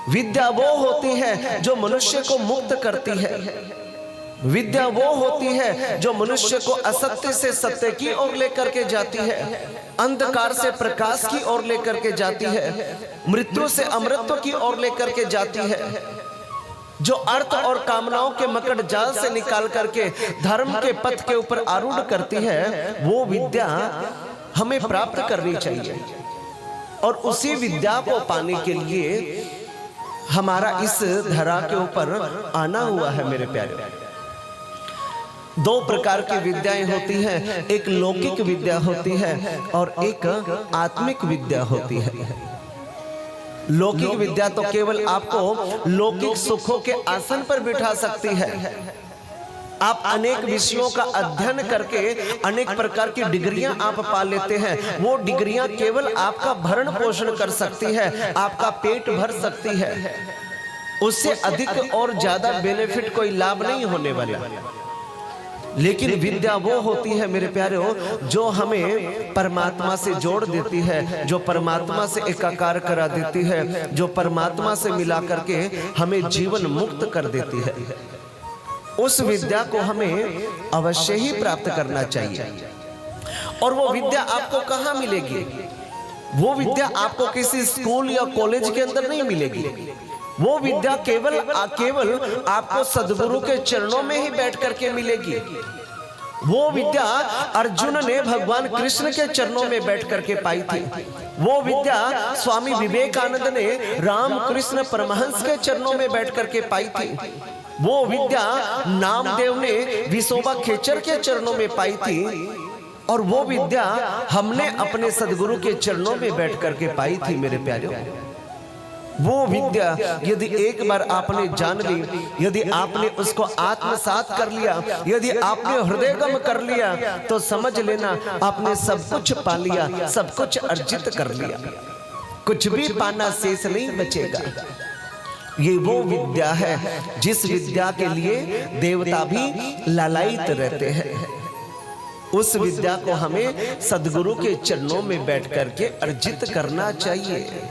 विद्या वो होती है जो मनुष्य को मुक्त करती है। विद्या वो होती है जो मनुष्य को असत्य से सत्य की ओर लेकर के जाती है, अंधकार से प्रकाश की ओर लेकर के जाती है, मृत्यु से अमृतत्व की ओर लेकर के जाती है, जो अर्थ और कामनाओं के मकड़ जाल से निकाल करके धर्म के पथ के ऊपर आरूढ़ करती है। वो विद्या हमें प्राप्त करनी चाहिए और उसी विद्या को पाने के लिए हमारा इस धरा के ऊपर आना हुआ है। मेरे प्यारे, दो प्रकार की विद्याएं होती हैं, एक लौकिक विद्या होती है और एक आत्मिक विद्या होती है। लौकिक विद्या तो केवल आपको लौकिक सुखों के आसन पर बिठा सकती है। आप अनेक विषयों का अध्ययन करके अनेक प्रकार की डिग्रियां आप पा लेते हैं। वो डिग्रियां केवल आपका भरण पोषण कर सकती है, आपका पेट भर सकती है, उससे अधिक और ज्यादा बेनिफिट कोई लाभ नहीं होने वाला। लेकिन विद्या वो होती है मेरे प्यारों, जो हमें परमात्मा से जोड़ देती है, जो परमात्मा से एकाकार करा देती है, जो परमात्मा से मिला करके हमें जीवन मुक्त कर देती है। उस विद्या को हमें अवश्य ही प्राप्त करना चाहिए। और वो विद्या आपको कहाँ मिलेगी? वो विद्या आपको किसी स्कूल या कॉलेज के अंदर नहीं मिलेगी। वो विद्या केवल आपको सद्गुरु के चरणों में ही बैठ करके मिलेगी। वो विद्या अर्जुन ने भगवान कृष्ण के चरणों में बैठ करके पाई थी। वो विद्या स्वामी विवेकानंद ने राम कृष्ण परमहंस के चरणों में बैठ करके पाई थी। वो विद्या नामदेव ने विसोबा खेचर के चरणों में पाई थी। और वो विद्या हमने अपने सद्गुरु के चरणों में बैठ करके पाई थी। मेरे प्यारों, वो विद्या यदि एक बार आपने जान ली, यदि आपने उसको आत्मसात कर लिया, यदि आपने हृदयगम कर लिया, तो समझ लेना आपने सब कुछ पा लिया, सब कुछ अर्जित कर लिया, कुछ भी पाना शेष नहीं बचेगा। ये वो विद्या है जिस विद्या के लिए देवता भी लालायित रहते हैं। उस विद्या को हमें सद्गुरु के चरणों में बैठ करके अर्जित करना चाहिए।